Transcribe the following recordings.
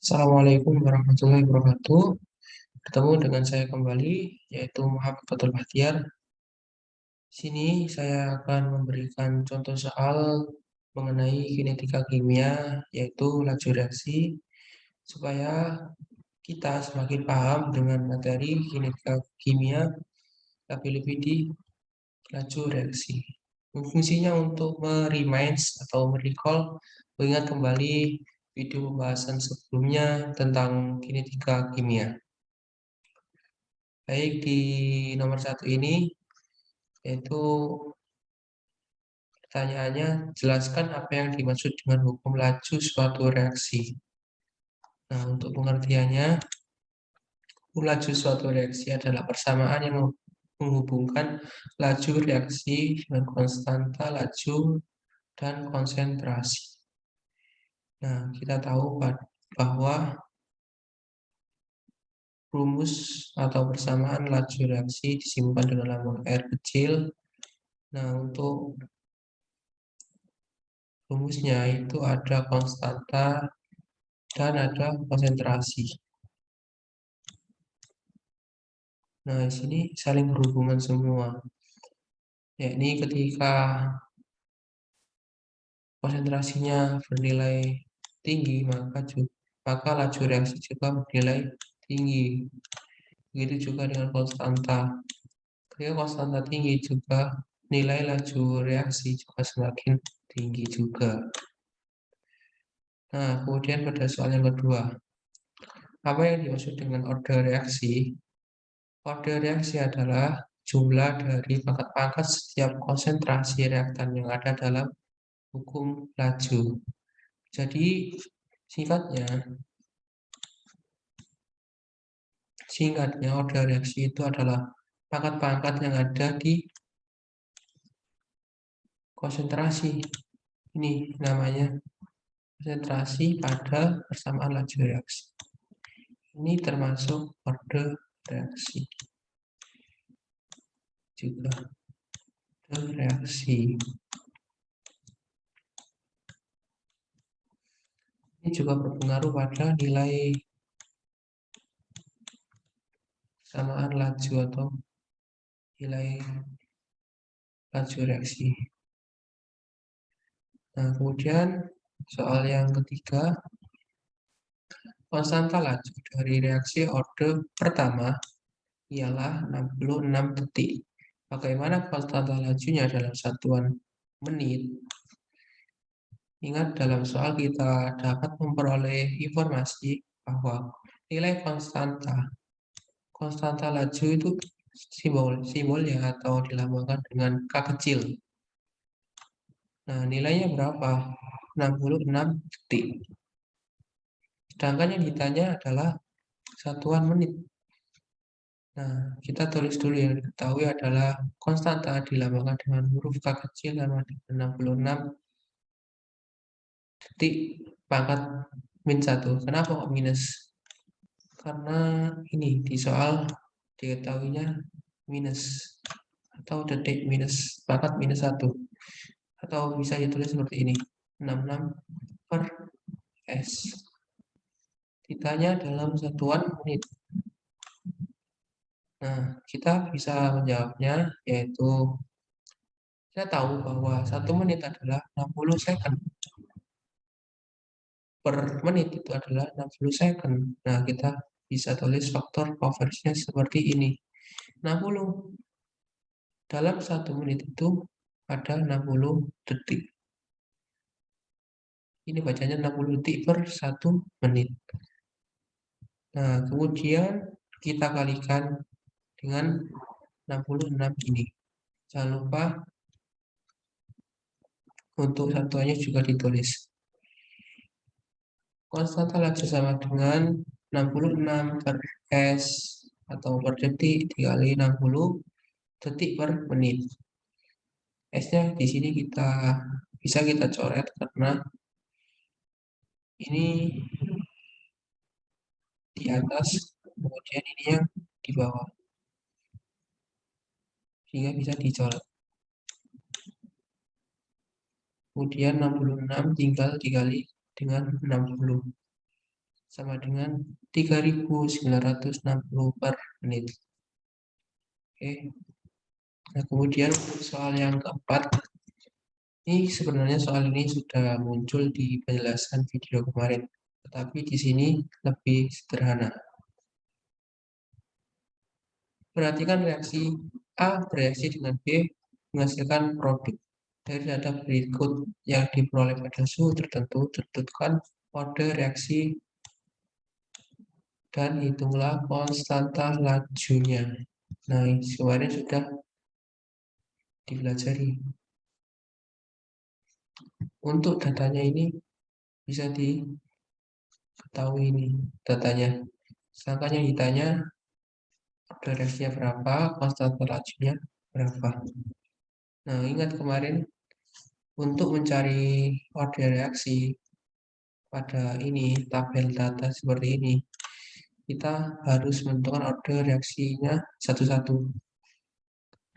Assalamualaikum warahmatullahi wabarakatuh. Bertemu dengan saya kembali, yaitu Muhammad Fatul Bahtiar. Sini saya akan memberikan contoh soal mengenai kinetika kimia, yaitu laju reaksi, supaya kita semakin paham dengan materi kinetika kimia, lebih-lebih di laju reaksi. Fungsinya untuk meremind atau merecall, mengingat kembali video pembahasan sebelumnya tentang kinetika kimia. Baik, di nomor 1 ini, yaitu pertanyaannya, jelaskan apa yang dimaksud dengan hukum laju suatu reaksi. Nah, untuk pengertiannya, hukum laju suatu reaksi adalah persamaan yang menghubungkan laju reaksi dengan konstanta laju dan konsentrasi. Nah, kita tahu bahwa rumus atau persamaan laju reaksi disimpan dengan lambang R kecil. Nah, untuk rumusnya itu ada konstanta dan ada konsentrasi. Nah, di sini saling berhubungan semua. Yakni ketika konsentrasinya bernilai tinggi, maka laju reaksi juga bernilai tinggi. Begitu juga dengan konstanta. Ketika konstanta tinggi juga nilai laju reaksi juga semakin tinggi juga. Nah, kemudian pada soal yang kedua, apa yang dimaksud dengan order reaksi? Order reaksi adalah jumlah dari pangkat-pangkat setiap konsentrasi reaktan yang ada dalam hukum laju. Jadi, singkatnya order reaksi itu adalah pangkat-pangkat yang ada di konsentrasi. Ini namanya konsentrasi pada persamaan laju reaksi. Ini termasuk order reaksi. Juga order reaksi. Ini juga berpengaruh pada nilai persamaan laju atau nilai laju reaksi. Nah, kemudian soal yang ketiga, konstanta laju dari reaksi orde pertama ialah 66 detik. Bagaimana konstanta lajunya dalam satuan menit? Ingat, dalam soal kita dapat memperoleh informasi bahwa nilai konstanta laju itu simbolnya atau dilambangkan dengan K kecil. Nah, nilainya berapa? 66 detik. Sedangkan yang ditanya adalah satuan menit. Nah, kita tulis dulu, yang diketahui adalah konstanta dilambangkan dengan huruf K kecil sama dengan 66 detik pangkat min 1. Kenapa kok minus? Karena ini di soal diketahuinya minus atau detik minus pangkat minus 1. Atau bisa ditulis seperti ini, 66 per S. Ditanya dalam satuan menit. Nah, kita bisa menjawabnya, yaitu kita tahu bahwa 1 menit adalah 60 second. Per menit itu adalah 60 second. Nah, kita bisa tulis faktor konversinya seperti ini. 60. Dalam 1 menit itu ada 60 detik. Ini bacanya 60 detik per 1 menit. Nah, kemudian kita kalikan dengan 66 ini. Jangan lupa untuk satuannya juga ditulis. Konstanta laju sama dengan 66 per S atau per detik dikali 60 detik per menit. S-nya di sini bisa kita coret karena ini di atas, kemudian ini yang di bawah. Sehingga bisa dicoret. Kemudian 66 tinggal dikali dengan 60. sama dengan 3.960 per menit. Oke. Nah, kemudian soal yang keempat, ini sebenarnya soal ini sudah muncul di penjelasan video kemarin, tetapi di sini lebih sederhana. Perhatikan reaksi A bereaksi dengan B menghasilkan produk. Dari data berikut yang diperoleh pada suhu tertentu, tentukan mode reaksi dan hitunglah konstanta lajunya. Nah, kemarin sudah dipelajari. Untuk datanya ini bisa diketahui ini datanya. Sedangkan yang ditanya mode reaksinya berapa, konstanta lajunya berapa. Nah, ingat kemarin untuk mencari mode reaksi pada ini tabel data seperti ini, kita harus menentukan order reaksinya satu-satu.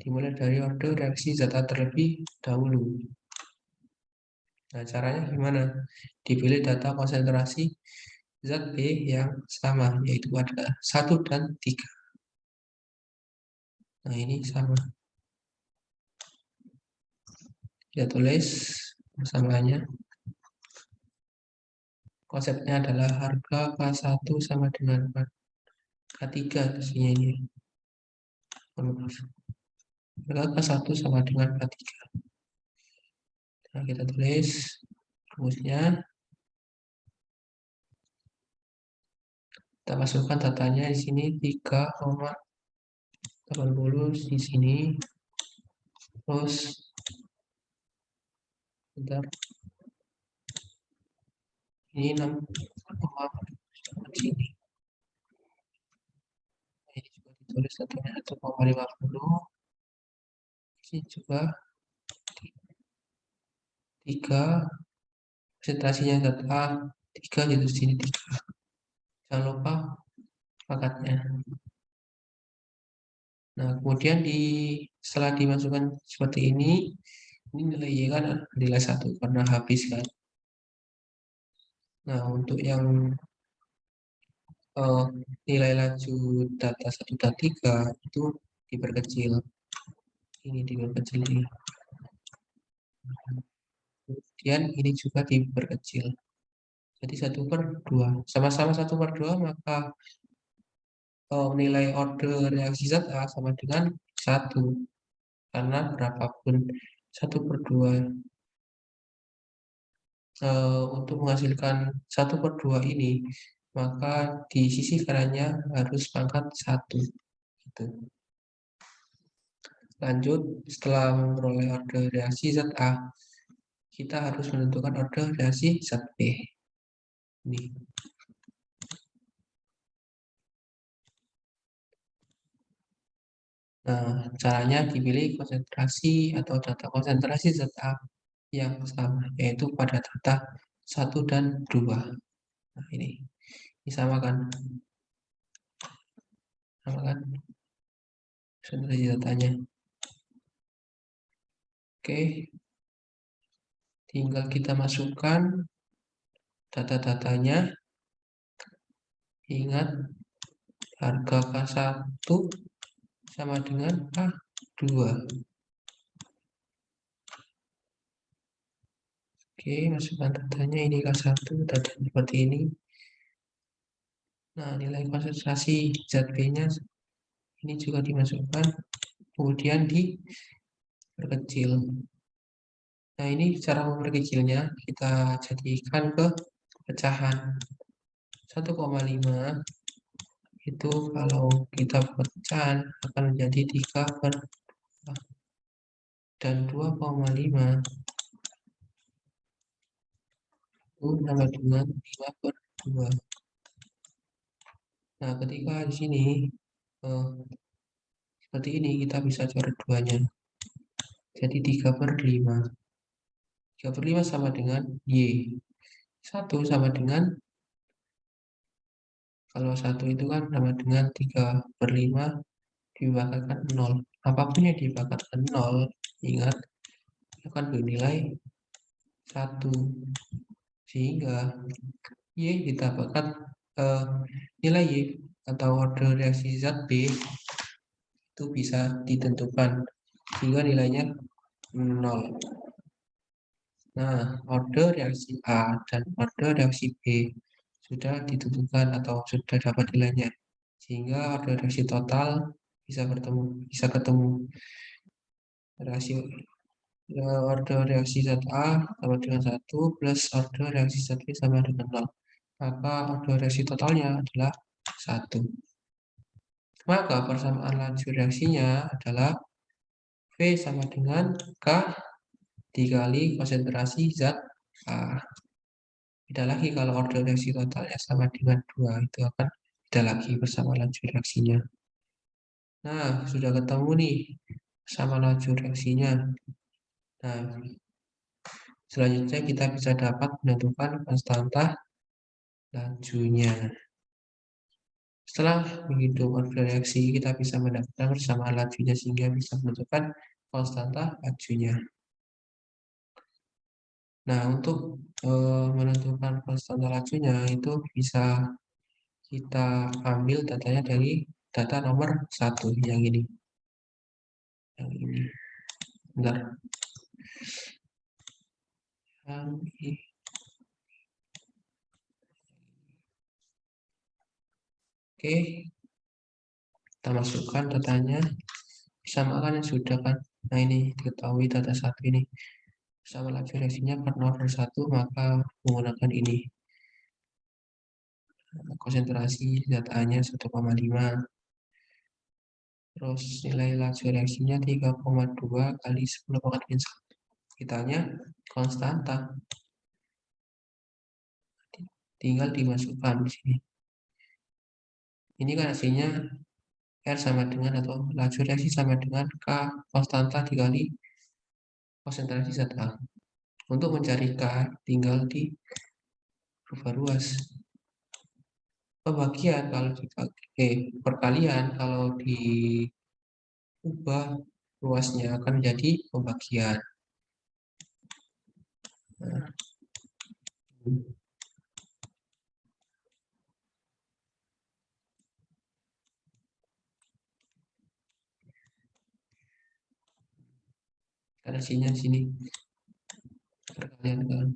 Dimulai dari order reaksi zat A terlebih dahulu. Nah, caranya gimana? Dipilih data konsentrasi zat B yang sama, yaitu ada 1 dan 3. Nah, ini sama. Kita tulis persamaannya. Konsepnya adalah harga K1 sama dengan K3 pastinya ini. Harga K1 sama dengan K3. Nah, kita tulis rumusnya. Kita masukkan datanya di sini 3,80 di sini. Terus bentar. Ini 6, di sini. Ini juga ditulis datanya 1,50. Ini juga 3, konsentrasinya zat A 3, di sini 3. Jangan lupa pangkatnya. Nah, kemudian setelah dimasukkan seperti ini nilai Y kan nilai 1 karena habis kan. Nah, untuk yang nilai laju data 1 dan 3 itu diperkecil. Ini diperkecil ini. Kemudian ini juga diperkecil. Jadi 1/2. Sama-sama 1/2, maka nilai order reaksi zat A sama dengan 1. Karena berapapun 1/2 untuk menghasilkan 1/2 ini, maka di sisi kanannya harus pangkat 1. Gitu. Lanjut, setelah memperoleh order reaksi zat A, kita harus menentukan order reaksi zat B. Ini. Nah, caranya dipilih konsentrasi atau data konsentrasi zat A yang sama, yaitu pada data 1 dan 2. Nah, ini disamakan. Samakan konsentrasi datanya. Oke. Tinggal kita masukkan data-datanya. Ingat, harga K1 sama dengan K2. Oke, masukkan datanya. Ini K1, data seperti ini. Nah, nilai konsentrasi zat B-nya ini juga dimasukkan, kemudian diperkecil. Nah, ini cara memperkecilnya kita jadikan ke pecahan. 1,5 itu kalau kita buat pecahan akan menjadi 3/2 dan 2,5 itu sama dengan 5/2. Nah, ketika di sini seperti ini kita bisa coret duanya. Jadi 3/5. 3/5 sama dengan Y. 1 sama dengan, kalau 1 itu kan sama dengan 3/5 dibanggakan 0. Apapun yang dibanggakan 0, ingat akan bernilai 1. Sehingga Y ditambahkan nilai Y atau order reaksi zat B itu bisa ditentukan sehingga nilainya 0. Nah, order reaksi A dan order reaksi B sudah ditentukan atau sudah dapat nilainya, sehingga order reaksi total bisa ketemu rasio order reaksi zat A sama dengan 1 plus order reaksi zat B sama dengan 0. Maka order reaksi totalnya adalah 1. Maka persamaan laju reaksinya adalah V sama dengan K dikali konsentrasi zat A. Beda lagi kalau order reaksi totalnya sama dengan 2, itu akan beda lagi persamaan laju reaksinya. Nah, sudah ketemu nih sama laju reaksinya. Nah, selanjutnya kita bisa dapat menentukan konstanta lajunya. Setelah menghitung order reaksi, kita bisa mendapatkan persamaan lajunya sehingga bisa menentukan konstanta lajunya. Nah, untuk menentukan konstanta lajunya itu bisa kita ambil datanya dari data nomor 1 yang ini. Yang ini. Bentar. Yang ini. Oke, kita masukkan datanya, disamakan yang sudah kan. Nah, ini diketahui data 1 ini sama laju reaksinya per 0/1, maka menggunakan ini. Konsentrasi zat A-nya 1,5. Terus nilai laju reaksinya 3,2 kali 10 pangkat 1. Kitanya konstanta. Tinggal dimasukkan di sini. Ini kan hasilnya R sama dengan atau laju reaksi sama dengan K konstanta dikali konsentrasi zat A. Untuk mencari K tinggal di rubah ruas. Pembagian kalau perkalian kalau diubah ruasnya akan menjadi pembagian. Nah, karena sini perkalian kan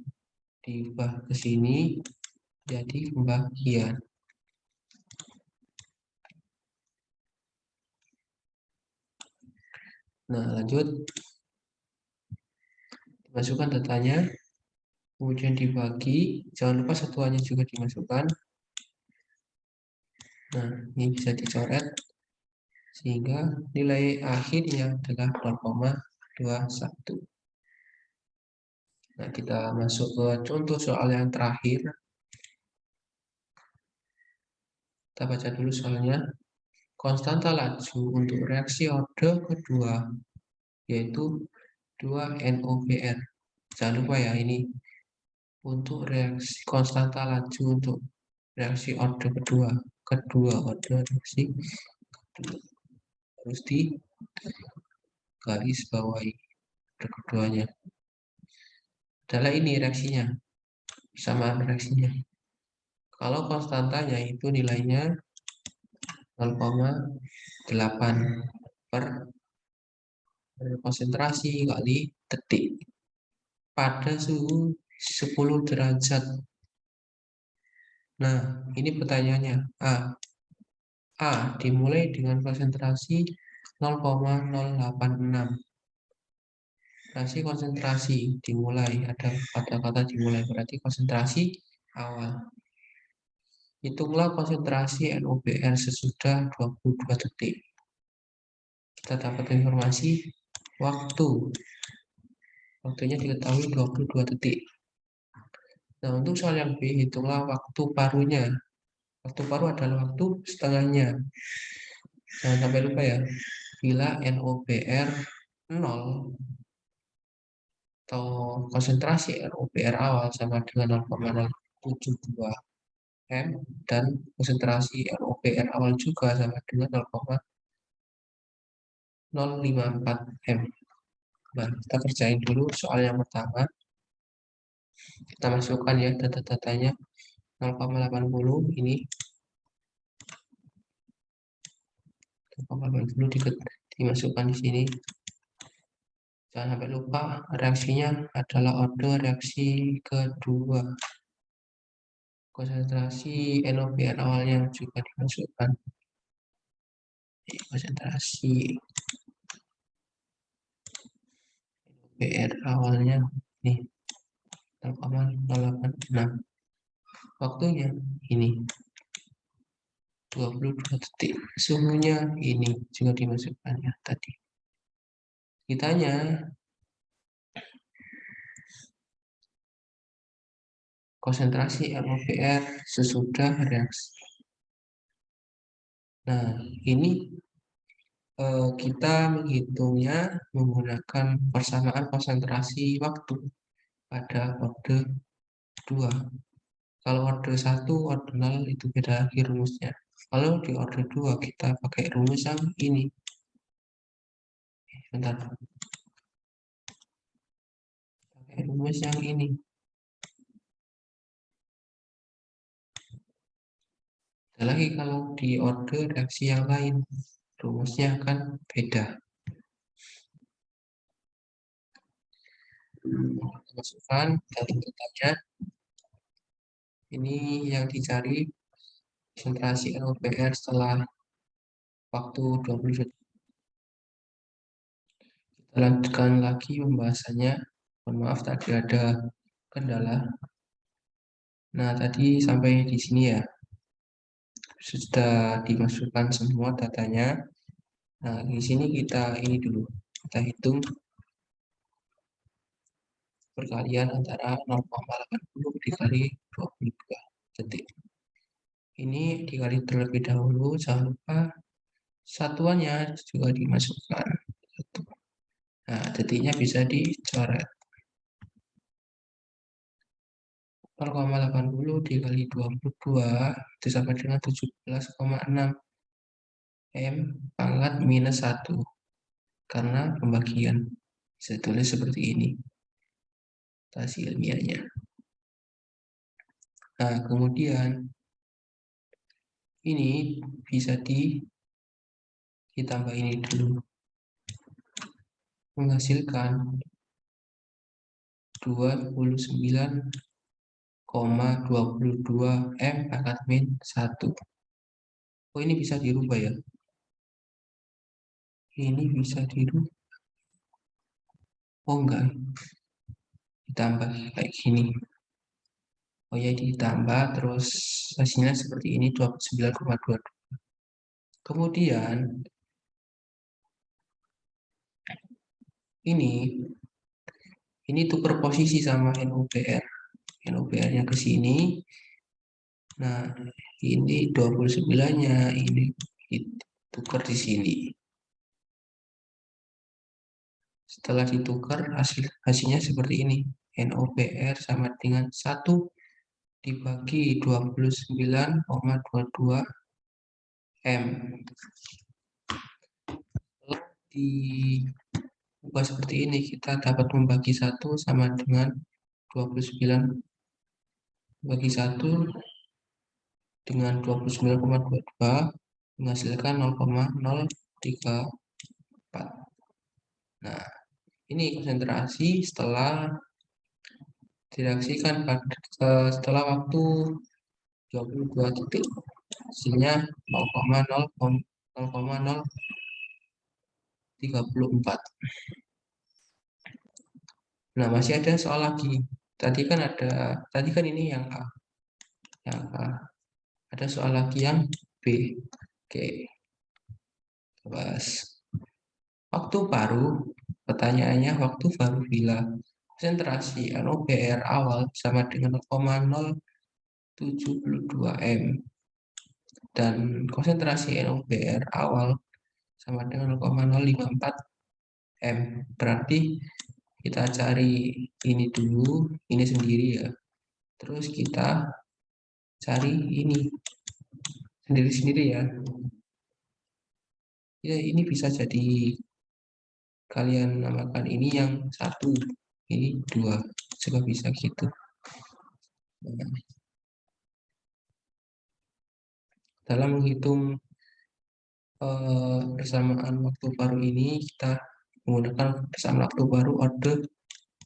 diubah ke sini jadi pembagian. Nah, lanjut dimasukkan datanya, kemudian dibagi, jangan lupa satuannya juga dimasukkan. Nah, ini bisa dicoret sehingga nilai akhirnya adalah 0,21. Nah, kita masuk ke contoh soal yang terakhir. Kita baca dulu soalnya. Konstanta laju untuk reaksi order kedua yaitu 2NOBr. Jangan lupa ya, ini untuk reaksi konstanta laju untuk reaksi order kedua order reaksi harus di garis bawahi order keduanya adalah ini reaksinya, sama reaksinya. Kalau konstantanya itu nilainya 0,8 per konsentrasi kali detik pada suhu 10 derajat. Nah, ini pertanyaannya. A dimulai dengan konsentrasi 0,086. Berarti konsentrasi dimulai, ada kata-kata dimulai, berarti konsentrasi awal. Hitunglah konsentrasi NOBr sesudah 22 detik. Kita dapat informasi waktu. Waktunya diketahui 22 detik. Nah, untuk soal yang B, hitunglah waktu parunya. Waktu paruh adalah waktu setengahnya. Jangan sampai lupa ya. Bila NOBr 0 atau konsentrasi NOBr awal sama dengan 0,072 M dan konsentrasi NOBr awal juga sama dengan 0,054 M. Nah, kita kerjain dulu soal yang pertama. Kita masukkan ya data-datanya. 0,80 ini 0,80 dimasukkan di sini. Jangan sampai lupa reaksinya adalah order reaksi kedua. Konsentrasi NOBR awalnya juga dimasukkan. Konsentrasi NOBR awalnya nih 0,086. Waktunya ini 22 detik. Suhunya ini juga dimasukkan ya tadi. Kitanya konsentrasi NOBR sesudah reaksi. Nah, ini kita menghitungnya menggunakan persamaan konsentrasi waktu pada orde 2. Kalau orde 1, orde 0 itu beda lagi rumusnya. Kalau di orde 2 kita pakai rumus yang ini. Bentar. Pakai rumus yang ini. Ada lagi kalau di orde reaksi yang lain, rumusnya akan beda. Masukkan data totalnya. Ini yang dicari konsentrasi NOBR setelah waktu 20 detik. Kita lanjutkan lagi pembahasannya. Mohon maaf tadi ada kendala. Nah, tadi sampai di sini ya. Sudah dimasukkan semua datanya. Nah, di sini kita ini dulu. Kita hitung perkalian antara 0,80 dikali 22 detik. Ini dikali terlebih dahulu, jangan lupa satuannya juga dimasukkan. Nah, detiknya bisa dicoret. 0,80 dikali 22 itu sama dengan 17,6 M pangkat minus 1 karena pembagian. Bisa tulis seperti ini hasil ilmiahnya. Nah, kemudian ini bisa ditambah ini dulu, menghasilkan 29,22 M pangkat min 1. Oh, ini bisa dirubah ya. Ini bisa dirubah. Oh, enggak. Ditambah kayak gini. Oh ya, ditambah terus hasilnya seperti ini 29,22. Kemudian ini tukar posisi sama NOBR. NOBR-nya ke sini. Nah, ini 29-nya ini ditukar di sini. Setelah ditukar hasilnya seperti ini. NOBR sama dengan 1 dibagi 29,22 M. Setelah diubah seperti ini, kita dapat membagi 1 sama dengan 29 bagi 1 dengan 29,22 menghasilkan 0,034. Nah, ini konsentrasi setelah direaksikan setelah waktu 22 detik. Hasilnya 0,034. Nah, masih ada soal lagi. Tadi kan ini yang A. Yang A. Ada soal lagi yang B. Oke. Bahas. Waktu paruh, pertanyaannya waktu paruh bila konsentrasi NOBR awal sama dengan 0,072 M dan konsentrasi NOBR awal sama dengan 0,054 M. Berarti kita cari ini dulu, ini sendiri ya. Terus kita cari ini sendiri-sendiri ya. Ya, ini bisa jadi kalian namakan ini yang 1, ini 2, juga bisa gitu. Nah, dalam menghitung persamaan waktu baru ini kita menggunakan persamaan waktu baru orde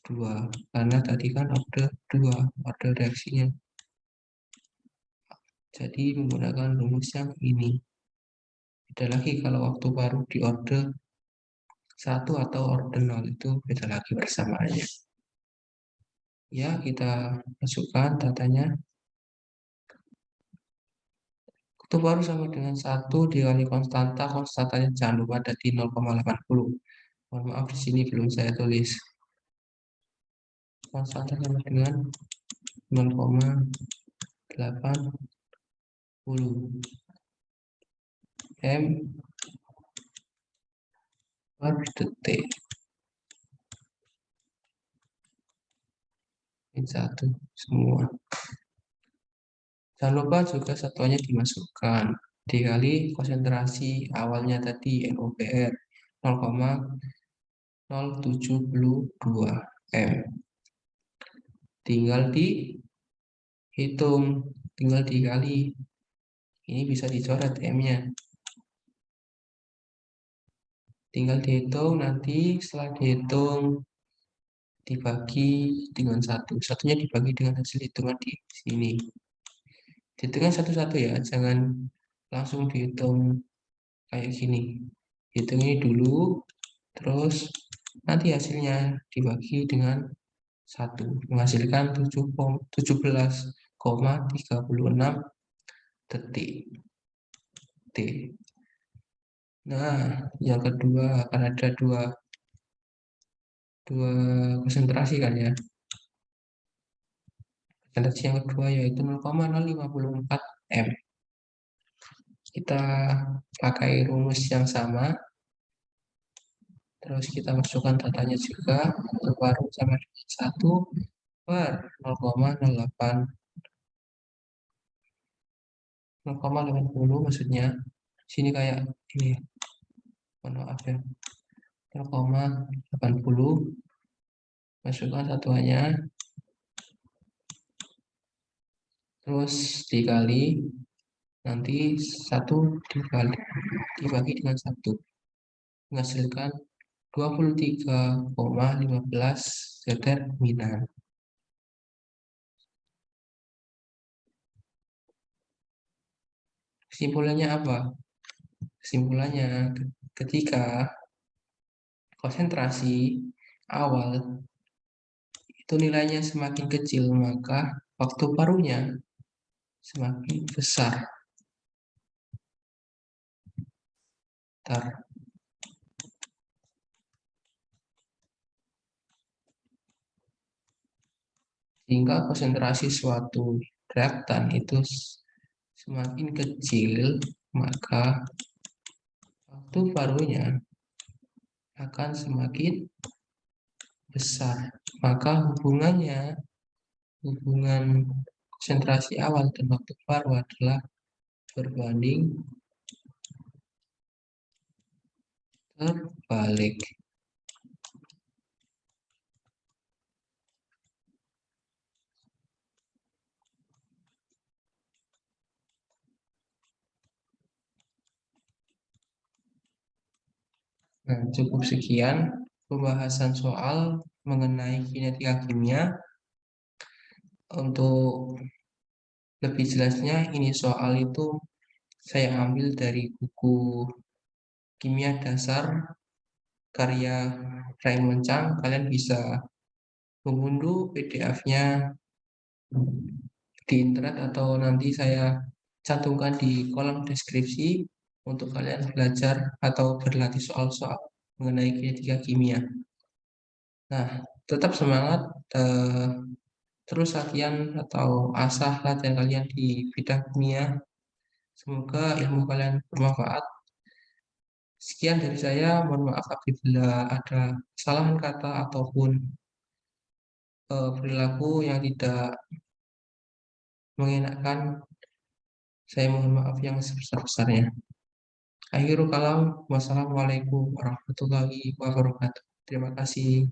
2 karena tadi kan orde 2 orde reaksinya. Jadi menggunakan rumus yang ini. Beda lagi kalau waktu baru di orde 1 atau orde 0 itu beda lagi persamaannya. Ya, kita masukkan datanya. Waktu baru sama dengan 1 dikali konstanta, konstantanya jangan lupa ada di 0,80. Mohon maaf di sini belum saya tulis. Konstanta sama dengan 0,80 M per detik. Ini satu semua. Jangan lupa juga satuannya dimasukkan dikali konsentrasi awalnya tadi NOPR 0,072 M. Tinggal dihitung, tinggal dikali. Ini bisa dicoret M-nya. Tinggal dihitung, nanti setelah dihitung dibagi dengan 1. Satunya dibagi dengan hasil hitungan di sini. Dihitungkan satu-satu ya, jangan langsung dihitung kayak gini. Hitung ini dulu, terus nanti hasilnya dibagi dengan 1, menghasilkan 17,36 detik. Nah, yang kedua akan ada dua konsentrasi kan ya. Konsentrasi yang kedua yaitu 0,054 M. Kita pakai rumus yang sama. Terus kita masukkan datanya juga, baru sama dengan 1 per 0,80 maksudnya. Sini kayak ini, mohon maaf ya. 0,80 masukkan satuannya, terus dikali, nanti 1 dibagi dengan 1 menghasilkan 23,15 determinan. Kesimpulannya apa? Kesimpulannya ketika konsentrasi awal itu nilainya semakin kecil, maka waktu parunya semakin besar. Sehingga konsentrasi suatu reaktan itu semakin kecil, maka waktu parunya akan semakin besar. Maka hubungan konsentrasi awal dan waktu paru adalah berbanding terbalik. Nah, cukup sekian pembahasan soal mengenai kinetika kimia. Untuk lebih jelasnya, ini soal itu saya ambil dari buku Kimia Dasar karya Raymond Chang. Kalian bisa mengunduh PDF-nya di internet atau nanti saya cantumkan di kolom deskripsi untuk kalian belajar atau berlatih soal-soal mengenai kinetika kimia. Nah, tetap semangat, terus latihan atau asah latihan kalian di bidang kimia. Semoga ilmu kalian bermanfaat. Sekian dari saya, mohon maaf apabila ada kesalahan kata ataupun perilaku yang tidak mengenakan. Saya mohon maaf yang sebesar-besarnya. Akhirul kalam, wassalamualaikum warahmatullahi wabarakatuh. Terima kasih.